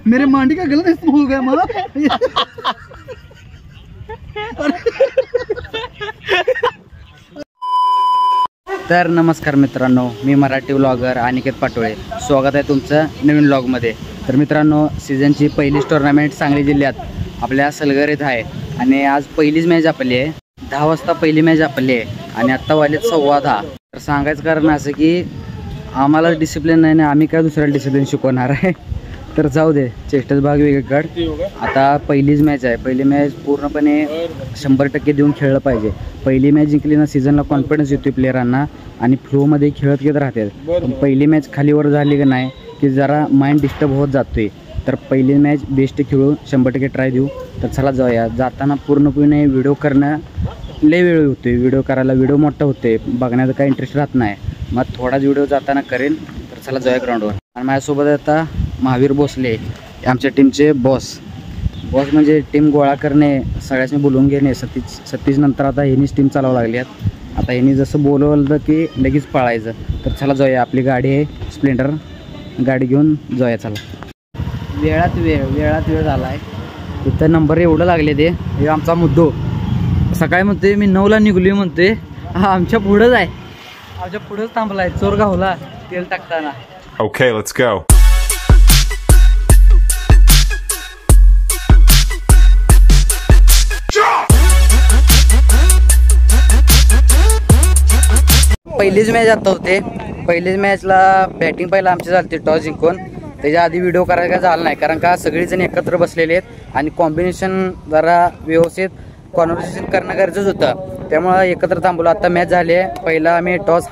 मेरे मांडी का गलत इस्तेमाल हो गया माँ। तर नमस्कार मित्रांनो, मी मराठी व्लॉगर अनिकेत पाटोळे, स्वागत आहे तुमचं नवीन व्लॉगमध्ये। तर मित्रांनो, सीझनची पहिलीच टुर्नामेंट सांगली जिल्ह्यात आपल्या सलगर येथे आहे आणि आज पहिलीच मॅच आपली आहे। 10 वाजता पहिली मॅच आपली आहे आणि आत्ता वाजलेत 10:15। तर सांगायचं कारण असं की आम्हाला डिसिप्लिन नाही ना, आम्ही काय दुसऱ्याला डिसिप्लिन शिकवणार आहे। तर जाऊ दे, चेष्टाच भाग वेगळीकडे। आता पहिलीच मॅच आहे, पहिली मॅच पूर्णपणे 100% देऊन खेळलं पाहिजे। पहिली मॅच जिंकली ना, सीझनला कॉन्फिडन्स येतो प्लेयरांना आणि फ्लोमध्ये खेळत घेत राहतात। पण पहिली मॅच खालीवर झाली की नाही की जरा माइंड डिस्टर्ब होत जातोय। तर पहिली मॅच बेस्ट खेळून 100% ट्राय देऊ। तर चला जाऊया। जाताना पूर्णपणे व्हिडिओ करणं लय वेळ होतोय, व्हिडिओ करायला व्हिडिओ मोठा होतोय, बघण्याचा काही इंटरेस्ट राहत नाही। मग थोडाच व्हिडिओ जाताना करेन। तर चला जाऊया ग्राउंडवर। आणि माझ्यासोबत आता महावीर भोसले, आमच्या टीमचे बॉस म्हणजे टीम गोळा करणे, सगळ्यांनी बोलवून घेणे। सतीश नंतर आता ह्यांनीच टीम चालवावं लागली आहेत। आता ह्यांनी जसं बोलवलं की लगेच पळायचं। तर चला जाऊया, आपली गाडी आहे स्प्लेंडर, गाडी घेऊन जाऊया। चला, वेळात वेळ झाला आहे। इथं नंबर एवढं लागले ते, हे आमचा मुद्दो सकाळी म्हणतोय मी 9ला निघलोय म्हणतोय, हा आमच्या पुढंच आहे, आमच्या पुढंच थांबलाय चोरगावला तेल टाकताना। Okay, let's go. पहिलीच मॅच आता होते, पहिलीच मॅचला बॅटिंग पहिला आमची झाली टॉस जिंकून। त्याच्या आधी व्हिडिओ करायला झाला नाही, कारण का सगळेजण एकत्र बसलेले आहेत आणि कॉम्बिनेशन जरा व्यवस्थित कॉन्व्हर्सेशन करणं गरजेचं होतं, त्यामुळं एकत्र थांबलो। आता मॅच झाली आहे, पहिला आम्ही टॉस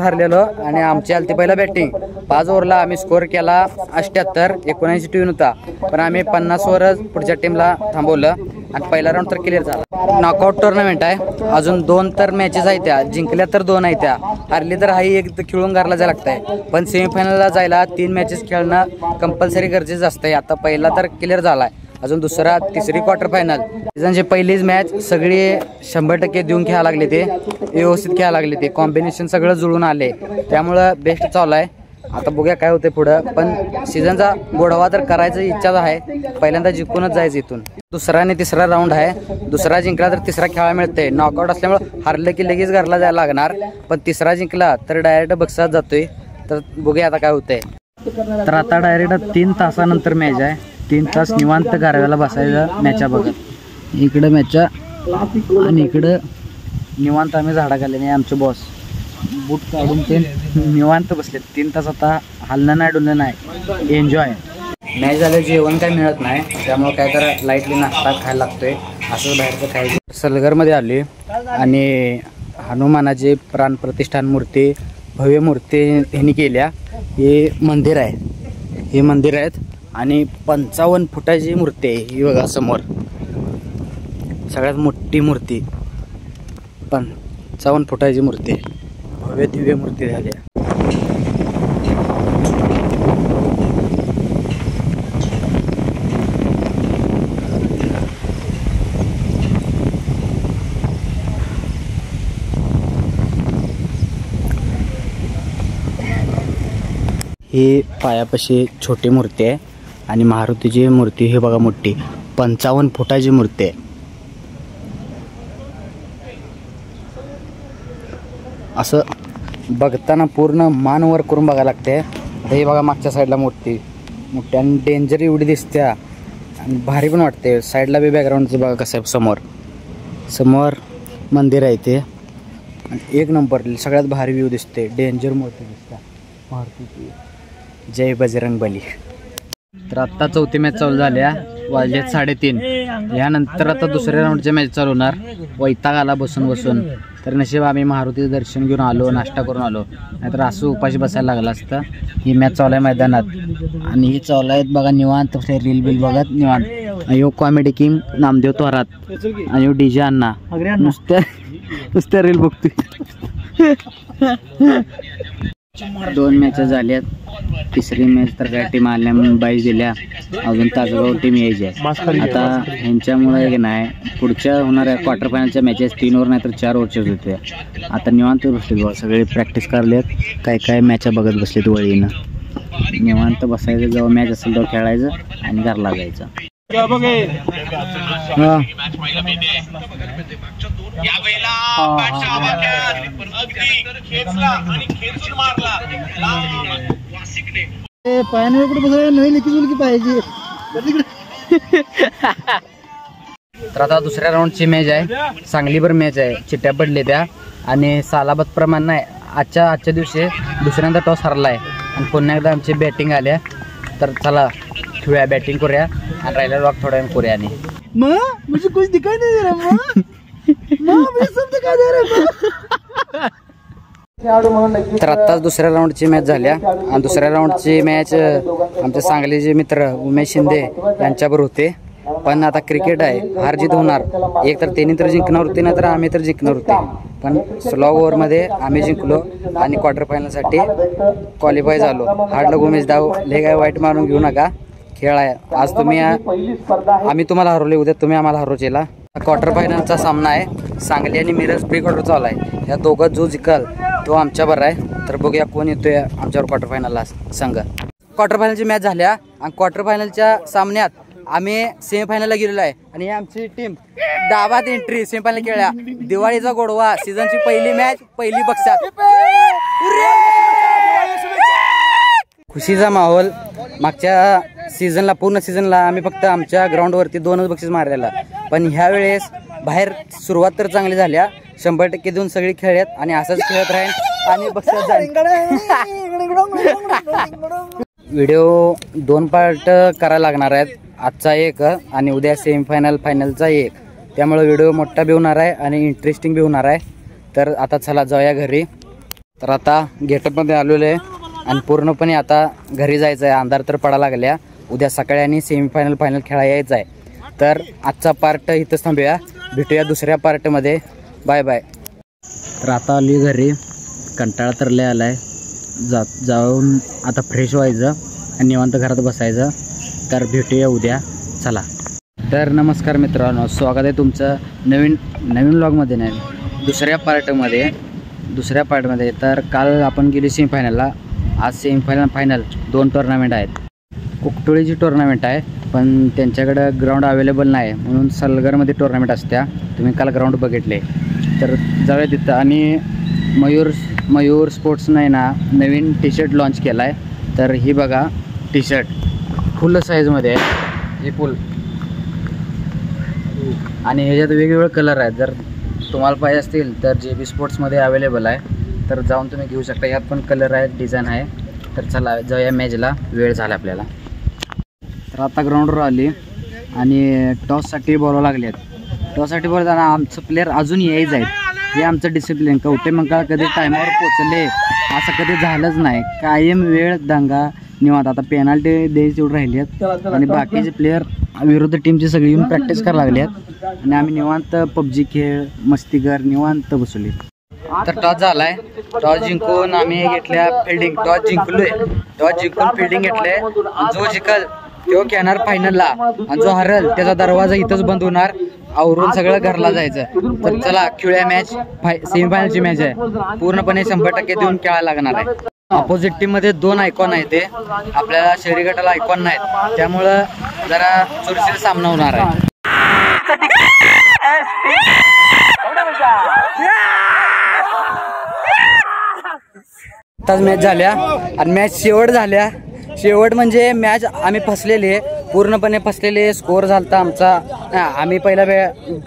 हारलेलो आणि आमची आलती पहिला बॅटिंग। 5 ओव्हरला आम्ही स्कोअर केला 78, 79 टीम होता, पण आम्ही 50 ओव्हरच पुढच्या टीमला थांबवलं आणि पहिला राऊंड तर क्लिअर झाला। नॉकआउट टुर्नामेंट आहे, अजून 2 तर मॅचेस आहेत, त्या जिंकल्या तर 2 आहेत, त्या हारली तर हाही एक खेळून घरला जायला लागतंय। पण सेमीफायनलला जायला 3 मॅचेस खेळणं कंपल्सरी गरजेचं असतंय। आता पहिला तर क्लिअर झालाय, अजून दुसरा तिसरी क्वार्टर फायनल। सीझनची पहिलीच मॅच सगळी 100% देऊन खेळायला लागले, ते व्यवस्थित खेळायला लागले, ते कॉम्बिनेशन सगळं जुळून आले, त्यामुळं बेस्ट चालू आहे। आता बघूया काय होते पुढं, पण सीझनचा गोडवा तर करायची इच्छा आहे, पहिल्यांदा जिंकूनच जायचं इथून। दुसरा आणि तिसरा राऊंड आहे, दुसरा जिंकला तर तिसरा खेळायला मिळतंय। नॉकआउट असल्यामुळे हारलं की लगेच घरला जायला लागणार, पण तिसरा जिंकला तर डायरेक्ट बक्षात जातोय। तर बघूया आता काय होतंय। तर आता डायरेक्ट 3 तासानंतर मॅच आहे, 3 तास निवांत गारव्याला बसायचं मॅचा बघत। इकडं मॅचा आणि इकडं निवांत आम्ही झाडाखाली नाही, आमचे बॉस बूट काढून ते निवांत बसले 3 तास। आता हलणं नाही डुलणं नाही, एन्जॉय। मॅच झालं जेवण काय मिळत नाही, त्यामुळे काय तर लाईटली नाश्ता खायला लागतोय, असं बाहेरचं खायचं। सलगरमध्ये आले आणि हनुमानाची प्राणप्रतिष्ठान मूर्ती, भव्य मूर्ती ह्यांनी केल्या। हे मंदिर आहे, हे मंदिर आहेत आणि 55 फुटाची मूर्ती आहे ही बघा समोर, सगळ्यात मोठी मूर्ती 55 फुटाची मूर्ती, भव्य दिव्य मूर्ती झाली। ही पायापाशी छोटी मूर्ती आहे आणि मारुतीची मूर्ती हे बघा मोठी 55 फुटाची मूर्ती आहे। असं बघताना पूर्ण मान वर करून बघायला लागते। हे बघा मागच्या साईडला मूर्ती मोठी आणि डेंजर एवढी दिसते आणि भारी पण वाटते। साईडला बी बॅकग्राऊंडचं बघा कसं आहे, समोर मंदिर आहे ते, आणि एक नंबर सगळ्यात भारी व्ह्यू दिसते, डेंजर मूर्ती दिसते मारुतीची। जय बजरंग बली। तर आत्ता 4थी मॅच चालू झाल्या, वाजले 3:30। यानंतर आता दुसऱ्या राऊंडच्या मॅच चालू होणार। वैताग आला बसून, तर नशीब आम्ही मारुतीचं दर्शन घेऊन आलो, नाश्ता करून आलो, नाहीतर असं उपाशी बसायला लागलं असतं। ही मॅच चालू आहे मैदानात आणि ही चालू आहेत बघा निवांत रील बिल बघत निवांत। यो कॉमेडी किंग नामदेव थोरात आणि यो डीजे अण्णा नुसत्या रील बघतोय। 2 मॅचेस झाल्यात, तिसरी मॅच तर काय टीम आल्या बाईस दिल्या, अजून तासगाव टीम यायची आहे। आता ह्यांच्यामुळे नाही, पुढच्या होणाऱ्या क्वार्टर फायनलच्या मॅचेस 3 ओव्हर नाही तर 4 ओव्हरच्याच होत्या। आता निवांत बसले बघा, सगळे प्रॅक्टिस करलेत, काय मॅचा बघत बसलेत वळीनं। निवांत बसायचं, जेव्हा मॅच असेल तेव्हा खेळायचं आणि घरला जायचं. पायाने कुठे बसायला नाही, लिखी जुलकी पाहिजे. तर आता दुसऱ्या राऊंडची मॅच आहे, सांगलीभर मॅच आहे. चिट्ट्या पडले त्या आणि सालाबत प्रमाण नाही. आजच्या दिवशी दुसऱ्यांदा टॉस हरला आहे आणि पुन्हा एकदा आमची बॅटिंग आल्या. तर चला खेळूया, बॅटिंग करूया आणि राहिलेला वाक थोड्या वेळ करूया. आणि मुझे कुछ दिखाई नहीं दे रहा सब दिखाई दे रहा. तर आत्ताच दुसऱ्या राऊंडची मॅच झाल्या आणि दुसऱ्या राऊंडची मॅच आमचे सांगलीचे मित्र उमेश शिंदे यांच्याबरोबर होते. पण आता क्रिकेट आहे, हार जीत होणार. एक तर त्यांनी तर जिंकणार होते, ना तर आम्ही तर जिंकणार होते. पण स्लो ओव्हरमध्ये आम्ही जिंकलो आणि क्वार्टर फायनलसाठी क्वालिफाय झालो. हाडलं उमेश धाव, लय काय वाईट मारून घेऊ नका. खेळ आहे आज. आम्ही तुम्हाला हरवले, उद्या तुम्ही आम्हाला हरवचेला. क्वार्टर फायनलचा सामना आहे, सांगली आणि मिरज प्री क्वार्टर चालू आहे. या दोघं जो जिंकल तो आमच्याबरोबर आहे. तर बघूया कोण येतोय आमच्यावर क्वार्टर फायनलला संघ. क्वार्टर फायनलची मॅच झाल्या आणि क्वार्टर फायनलच्या सामन्यात आम्ही सेमीफायनलला गेलेलो आहे आणि आमची टीम डावात एंट्री सेमीफायनल खेळल्या. दिवाळीचा गोडवा, सीझनची पहिली मॅच, पहिली बक्षात, खुशीचा माहोल. मागच्या सीझनला, पूर्ण सीझनला आम्ही फक्त आमच्या ग्राउंडवरती 2च बक्षीस मारलेला. पण ह्या वेळेस बाहेर सुरुवात तर चांगली झाल्या, 100% देऊन सगळी खेळत आणि असंच खेळत राहील आणि बक्षीस जाईल. व्हिडिओ 2 पार्ट करायला लागणार आहेत, आजचा एक आणि उद्या सेमीफायनल फायनलचा एक. त्यामुळे व्हिडिओ मोठा बी होणार आहे आणि इंटरेस्टिंग बी होणार आहे. तर आता चला जाऊया घरी. तर आता गेटअपमध्ये आलेलो आहे आणि पूर्णपणे आता घरी जायचं आहे. अंधार तर पडायला लागल्या. उद्या सकाळी आणि सेमीफायनल फायनल खेळायला यायचं आहे. तर आजचा पार्ट इथंच थांबूया, भेटूया दुसऱ्या पार्टमध्ये. Bye bye. तर आता आली घरी, कंटाळा तर लय आलाय. जाऊन आता फ्रेश व्हायचं आणि निवांत घरात बसायचं. तर भेटूया उद्या, चला. तर नमस्कार मित्रांनो, स्वागत आहे तुमचं नवीन व्लॉगमध्ये, नाही दुसऱ्या पार्टमध्ये. तर काल आपण गेली सेमीफायनलला, आज सेमीफायनल फायनल 2 टुर्नामेंट आहेत. कुकटोळीची टुर्नामेंट आहे, पण त्यांच्याकडं ग्राउंड अवेलेबल नाही म्हणून सलगरमध्ये टुर्नामेंट असत्या. तुम्ही काल ग्राउंड बघितले, तर जाऊया तिथं. आणि मयूर स्पोर्ट्सने ना नवीन टी शर्ट लॉन्च केला आहे. तर ही बघा टी शर्ट फुल साईजमध्ये आहे, हे फुल. आणि ह्याच्यात वेगवेगळे कलर आहेत. जर तुम्हाला पाहिजे असतील तर JB स्पोर्ट्समध्ये अवेलेबल आहे, तर जाऊन तुम्ही घेऊ शकता. यात पण कलर आहेत, डिझाईन आहे. तर चला जाऊया मॅचला, वेळ झाला आपल्याला. तर आता ग्राउंडवर आली आणि टॉससाठी बोलावं लागले. टॉससाठी बोलताना आमचं प्लेअर अजून यायचं आहेत. हे आमचं डिसिप्लिन. कवटे मंकाळ कधी टायमावर पोचले असं कधी झालंच नाही. कायम वेळ दंगा निवांत. आता पेनाल्टी द्यायची एवढं राहिली आहेत आणि बाकीचे प्लेअर विरुद्ध टीमची सगळी येऊन प्रॅक्टिस करायला लागली आहेत आणि आम्ही निवांत PUBG खेळ, मस्तीकर निवांत बसवली. तर टॉस झालाय, टॉस जिंकून आम्ही घेतल्या फिल्डिंग. टॉस जिंकून फिल्डिंग घेतले. जो जिंकल तो खेळणार फायनलला आणि जो हरल त्याचा दरवाजा इथंच बंद होणार. आवरून सगळं घरला जायचं. तर चला खेळूया मॅच. सेमीफायनलची मॅच आहे, पूर्णपणे 100% देऊन खेळायला लागणार आहे. अपोजिट टीम मध्ये 2 आयकॉन आहेत, ते आपल्याला शहरी गटाला आयकॉन नाहीत, त्यामुळं जरा चुरशीर सामना होणार आहे. आताच मॅच झाल्या आणि मॅच शेवट म्हणजे मॅच आम्ही फसलेले, पूर्णपणे फसलेले. स्कोअर झालता आमचा, आम्ही पहिला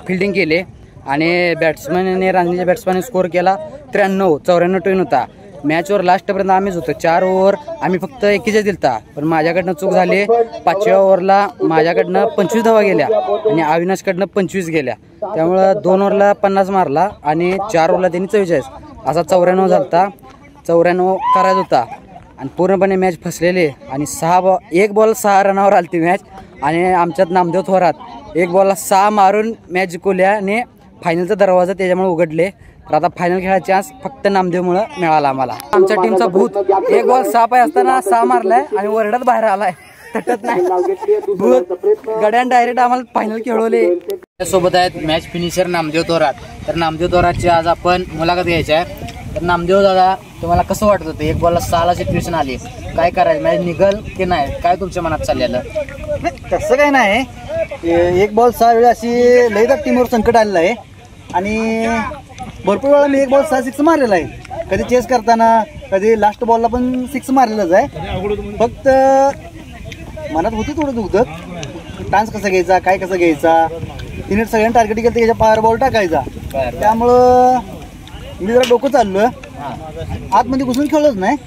फिल्डिंग केले आणि बॅट्समॅनने, रांगणीच्या बॅट्समॅनने स्कोअर केला 93-94 टन होता. मॅचवर लास्टपर्यंत आम्हीच होतो. 4 ओव्हर आम्ही फक्त 21 दिलता, पण माझ्याकडनं चूक झाली. 5व्या ओव्हरला माझ्याकडनं 25 धावा गेल्या आणि अविनाशकडनं 25 गेल्या. त्यामुळं 2 ओव्हरला 50 मारला आणि 4 ओव्हरला त्यांनी 44, असा 94 झालता. 94 करायचा होता आणि पूर्णपणे मॅच फसलेली. आणि 1 बॉल 6 रनावर आली ती मॅच आणि आमच्यात नामदेव थोरात 1 बॉलला 6 मारून मॅच जिंकवल्या आणि फायनलचा दरवाजा त्याच्यामुळे उघडले. तर आता फायनल खेळायचा चान्स फक्त नामदेवमुळे मिळाला आम्हाला. आमच्या टीमचा भूत 1 बॉल 6 पाय असताना 6 मारलाय आणि वरडत बाहेर आलाय, तटत नाही. भूत गड्यान डायरेक्ट आम्हाला फायनल खेळवले. सोबत आहेत मॅच फिनिशर नामदेव थोरात. तर नामदेव थोरातची आज आपण मुलाखत घ्यायची आहे. तर तर नामदेव दादा तुम्हाला कसं वाटत होतं? एक बॉलला 6 सिच्युएशन आली, काय करायचं मॅच निघल की नाही, काय तुमच्या मनात चाललेलं? तसं काही नाही, एक बॉल 6 वेळा अशी लई तर टीमवर संकट आलेलं आहे आणि भरपूर वेळा मी एक बॉल 6 6 मारलेला आहे. कधी चेस करताना, कधी लास्ट बॉलला पण 6 मारलेलंच आहे. फक्त मनात होती थोडं दुखत, डान्स कसा घ्यायचा, काय कसं घ्यायचा. तिने सगळ्यांनी टार्गेट केलं तर याच्या पावर बॉल टाकायचा. त्यामुळं मी जरा डोकं चाललो, आतमध्ये घुसून खेळलोच नाही,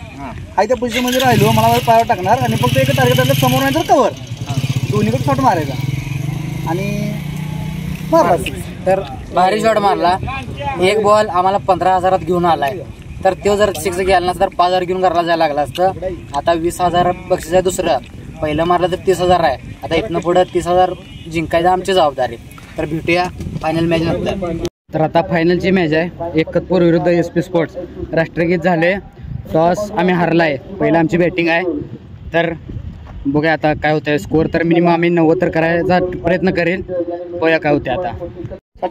हाय त्या पोझिशनमध्ये राहिलो. मला पावर टाकणार आणि फक्त एक टार्गेट आलं समोर नाही तर कव्हर, दोन्हीकडे शॉट मारायचा आणि मारला. तर भारी शॉट मारला. एक बॉल आम्हाला 15,000 घेऊन आलाय, तर तो जर 6 गेला नसता तर 5,000 घेऊन घरला जायला लागला असतं. आता 20,000 बक्षीस आहे. दुसरं पहिलं मारलं तर 30,000 आहे. आता इथनं पुढं 30,000 जिंकायचं आमची जबाबदारी. तर भेटूया फायनल मॅच नंतर. तर आता फायनलची मॅच आहे, एकतपूर विरुद्ध SP स्पोर्ट्स. राष्ट्रगीत झाले, टॉस आम्ही हारलाय, पहिला आमची बॅटिंग आहे. तर बघूया आता काय होतंय. स्कोअर तर मिनिमम आम्ही 90 तर करायचा प्रयत्न करेल, बघूया काय होते आता.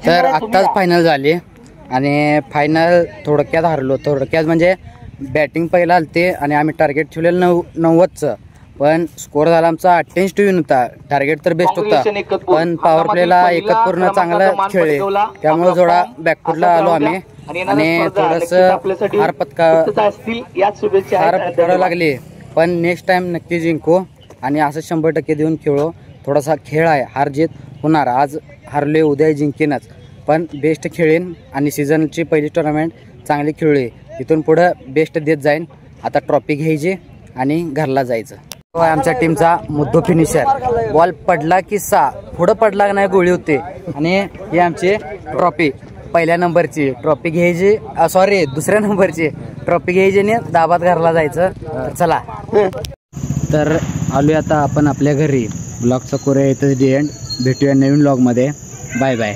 तर आत्ताच फायनल झाली आणि फायनल थोडक्यात हारलो. थोडक्यात म्हणजे बॅटिंग पहिला आलते आणि आम्ही टार्गेट ठेवलेलं 90चं, पण स्कोअर झाला आमचा 88 होता. टार्गेट तर बेस्ट होता, पण पॉवर प्लेला एकतपूर्ण चांगलं खेळले, त्यामुळे थोडा बॅकफुटला आलो आम्ही आणि थोडंसं हार पत्करावं लागली. पण नेक्स्ट टाइम नक्की जिंकू आणि असं 100% देऊन खेळू. थोडासा खेळ आहे, हार जीत होणार. आज हारले, उद्या जिंकेनच, पण बेस्ट खेळेन आणि सीझनची पहिली टुर्नामेंट चांगली खेळली. इथून पुढं बेस्ट देत जाईन. आता ट्रॉफी घ्यायची आणि घरला जायचं. आमच्या टीमचा मुद्दो फिनिशर. बॉल पडला की 6 पुढं पडला नाही गोळी होते. आणि ही आमची ट्रॉफी, पहिल्या नंबरची ट्रॉफी घ्यायची, सॉरी दुसऱ्या नंबरची ट्रॉफी घ्यायची आणि दाबात घरला जायचं. चला तर आलोय आता आपण आपल्या घरी. ब्लॉगचा कोऱ्या इथंच डी एंड. भेटूया नवीन ब्लॉगमध्ये. Bye bye.